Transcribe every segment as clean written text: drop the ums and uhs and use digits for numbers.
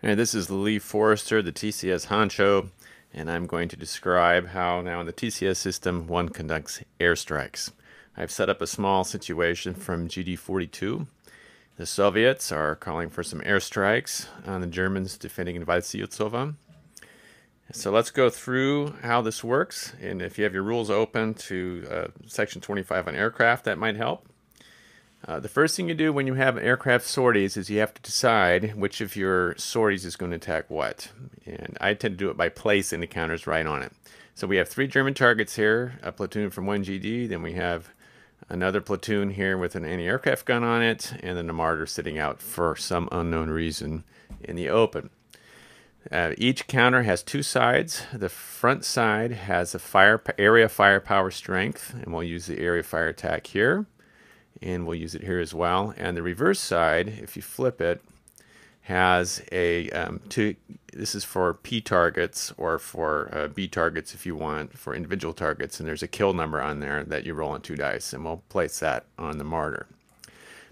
Hey, this is Lee Forrester, the TCS honcho, and I'm going to describe how now in the TCS system one conducts airstrikes. I've set up a small situation from GD42. The Soviets are calling for some airstrikes on the Germans defending in Valsiutsova. So let's go through how this works, and if you have your rules open to section 25 on aircraft, that might help. The first thing you do when you have aircraft sorties is you have to decide which of your sorties is going to attack what. And I tend to do it by placing the counters right on it. So we have 3 German targets here, a platoon from 1 GD, then we have another platoon here with an anti-aircraft gun on it, and then the Marder sitting out for some unknown reason in the open. Each counter has 2 sides. The front side has a area firepower strength, and we'll use the area fire attack here. And we'll use it here as well. And the reverse side, if you flip it, has a this is for P targets or for B targets if you want, for individual targets, and there's a kill number on there that you roll on 2 dice, and we'll place that on the Marder.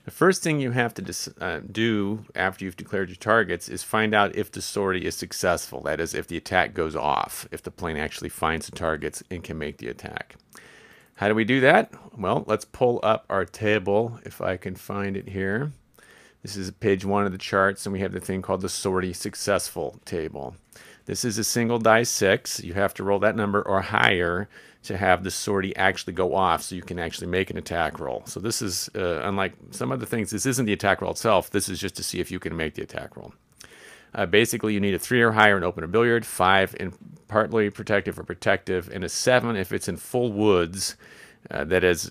The first thing you have to do after you've declared your targets is find out if the sortie is successful. That is, if the attack goes off, if the plane actually finds the targets and can make the attack. How do we do that? Well, let's pull up our table if I can find it here. This is page 1 of the charts, and we have the thing called the sortie successful table. This is a single die 6. You have to roll that number or higher to have the sortie actually go off so you can actually make an attack roll. So this is, unlike some other things, this isn't the attack roll itself. This is just to see if you can make the attack roll. Basically, you need a 3 or higher in open or billiard, 5 in partly protective or protective, and a 7 if it's in full woods. That is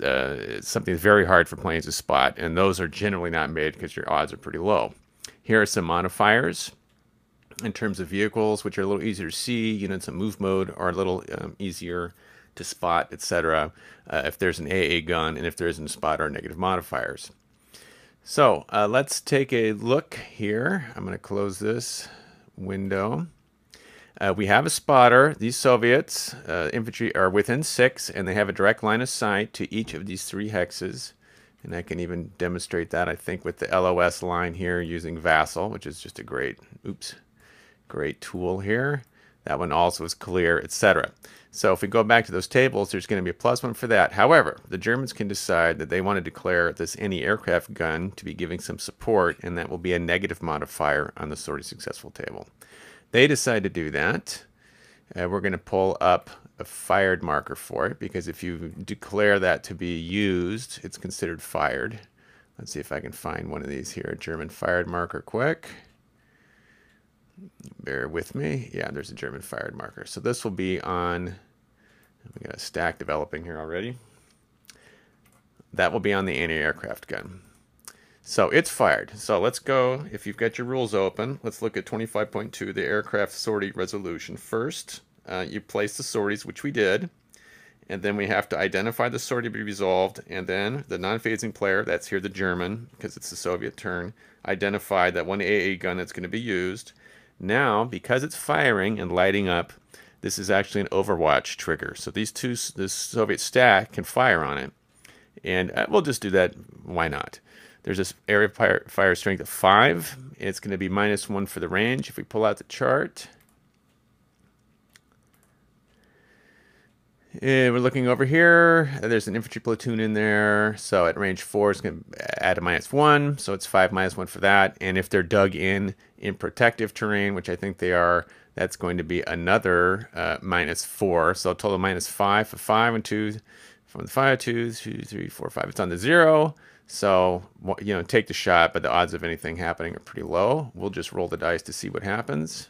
something that's very hard for planes to spot, and those are generally not made because your odds are pretty low. Here are some modifiers in terms of vehicles, which are a little easier to see. Units in move mode are a little easier to spot, etc. If there's an AA gun, and if there isn't a spot, are negative modifiers. So let's take a look here. I'm going to close this window. We have a spotter. These Soviets infantry are within 6, and they have a direct line of sight to each of these 3 hexes. And I can even demonstrate that, I think, with the LOS line here using Vassal, which is just a great tool here. That one also is clear, etc. So if we go back to those tables, there's going to be a +1 for that. However, the Germans can decide that they want to declare this anti-aircraft gun to be giving some support, and that will be a negative modifier on the sortie successful table. They decide to do that. We're going to pull up a fired marker for it, because if you declare that to be used, it's considered fired. Let's see if I can find one of these here. A German fired marker quick. Bear with me. Yeah, there's a German fired marker. So this will be on, we got a stack developing here already. That will be on the anti-aircraft gun. So it's fired. So let's go, if you've got your rules open, let's look at 25.2, the aircraft sortie resolution. First, you place the sorties, which we did, and then we have to identify the sortie to be resolved, and then the non-phasing player, that's here the German, because it's the Soviet turn, identify that one AA gun that's going to be used. Now, because it's firing and lighting up, this is actually an overwatch trigger. So this Soviet stack can fire on it, and we'll just do that. Why not? There's this area fire strength of 5. It's going to be -1 for the range. If we pull out the chart, we're looking over here. There's an infantry platoon in there. So at range 4, it's going to add a -1. So it's 5 -1 for that. And if they're dug in protective terrain, which I think they are, that's going to be another -4. So total -5 for 5 and 2. From the 5, 2, 3, 4, 5. It's on the 0. So, take the shot, but the odds of anything happening are pretty low. We'll just roll the dice to see what happens.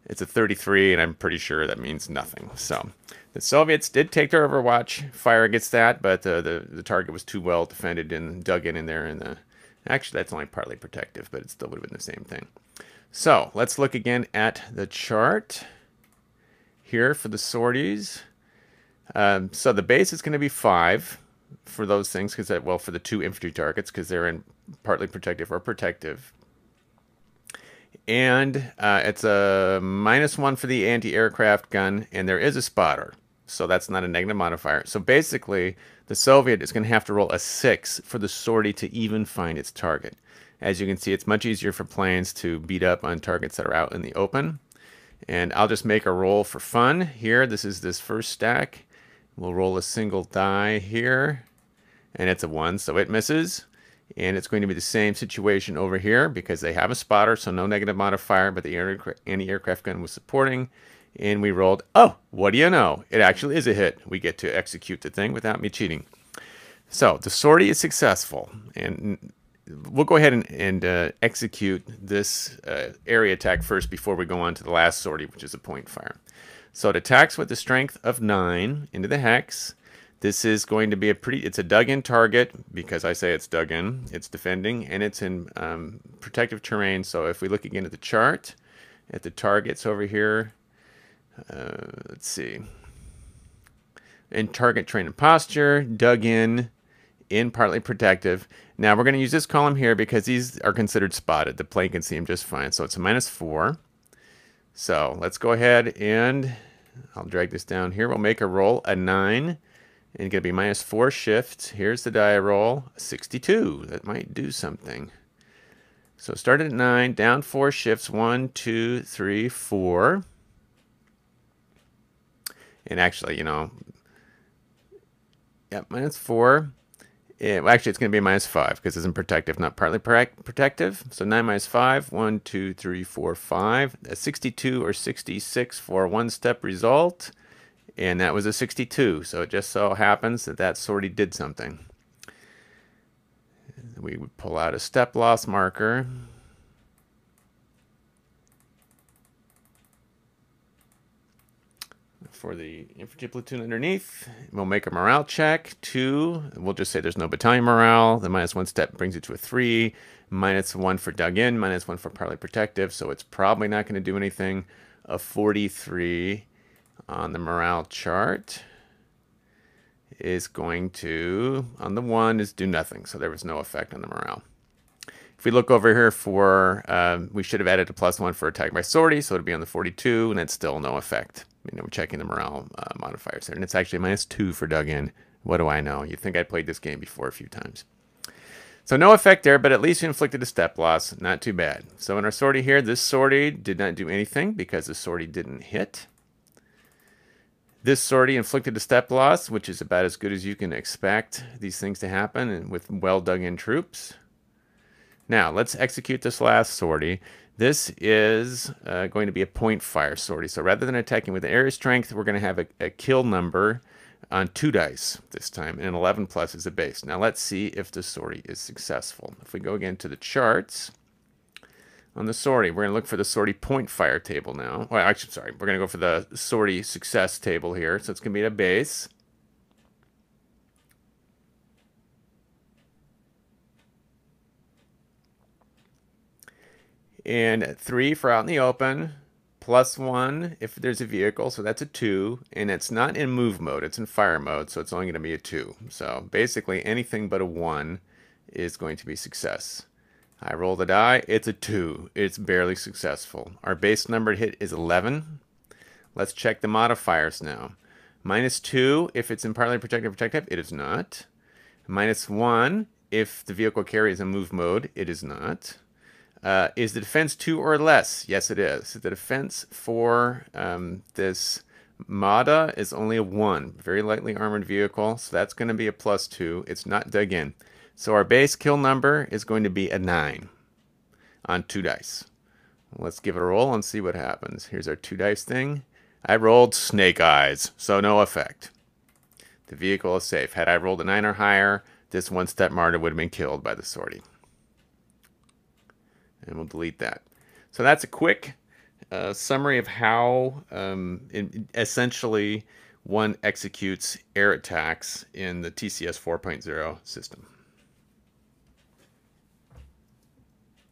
It's a 33, and I'm pretty sure that means nothing. So, the Soviets did take their overwatch fire against that, but the target was too well defended and dug in there. And actually, that's only partly protective, but it still would have been the same thing. So, let's look again at the chart here for the sorties. So, the base is going to be 5. For those things, because for the 2 infantry targets, because they're in partly protective or protective, and it's a -1 for the anti-aircraft gun, and there is a spotter, so that's not a negative modifier. So basically, the Soviet is going to have to roll a 6 for the sortie to even find its target. As you can see, it's much easier for planes to beat up on targets that are out in the open. And I'll just make a roll for fun here. This is this first stack. We'll roll a single die here, and it's a 1, so it misses. And it's going to be the same situation over here because they have a spotter, so no negative modifier, but the anti-aircraft gun was supporting. And we rolled, oh, what do you know? It actually is a hit. We get to execute the thing without me cheating. So the sortie is successful, and we'll go ahead and execute this area attack first before we go on to the last sortie, which is a point fire. So it attacks with the strength of 9 into the hex. This is going to be it's a dug-in target because I say it's dug in. It's defending, and it's in protective terrain. So if we look again at the chart, at the targets over here, let's see. In target terrain and posture, dug in partly protective. Now we're going to use this column here because these are considered spotted. The plane can see them just fine. So it's a -4. So let's go ahead and I'll drag this down here. We'll make a roll, a 9. And going to be -4 shift. Here's the die roll, 62. That might do something. So started at 9, down 4 shifts, 1, 2, 3, 4. And actually, you know, yep, -4. Well, actually, it's going to be -5 because it's in protective, not partly protective. So 9 -5, 1, 2, 3, 4, 5. A 62 or 66 for one-step result. And that was a 62, so it just so happens that that sortie did something. We would pull out a step loss marker. For the infantry platoon underneath, we'll make a morale check. 2, we'll just say there's no battalion morale. The -1 step brings it to a 3. -1 for dug in, -1 for partly protective, so it's probably not going to do anything. A 43 on the morale chart is going to, on the 1, is do nothing. So there was no effect on the morale. If we look over here for, we should have added a +1 for attack by sortie, so it'll be on the 42, and it's still no effect. You know, we're checking the morale modifiers there, and it's actually -2 for dug in. What do I know? You'd think I'd played this game before a few times. So no effect there, but at least you inflicted a step loss. Not too bad. So in our sortie here, this sortie did not do anything because the sortie didn't hit. This sortie inflicted a step loss, which is about as good as you can expect these things to happen and with well dug in troops. Now, let's execute this last sortie. This is going to be a point fire sortie. So rather than attacking with the area strength, we're going to have a kill number on 2 dice this time, and 11 plus is a base. Now let's see if the sortie is successful. If we go again to the charts, on the sortie, we're going to look for the sortie point fire table now. Well, actually, sorry, we're going to go for the sortie success table here. So it's going to be a base. And 3 for out in the open, +1 if there's a vehicle, so that's a 2. And it's not in move mode, it's in fire mode, so it's only going to be a 2. So basically anything but a 1 is going to be success. I roll the die, it's a 2. It's barely successful. Our base number hit is 11. Let's check the modifiers now. -2 if it's in partly protective, it is not. -1 if the vehicle carry is in move mode, it is not. Is the defense 2 or less? Yes, it is. The defense for this Mada is only a 1. Very lightly armored vehicle, so that's going to be a +2. It's not dug in. So our base kill number is going to be a 9 on 2 dice. Let's give it a roll and see what happens. Here's our 2 dice thing. I rolled snake eyes, so no effect. The vehicle is safe. Had I rolled a 9 or higher, this one-step martyr would have been killed by the sortie. And we'll delete that. So that's a quick summary of how essentially one executes air attacks in the TCS 4.0 system.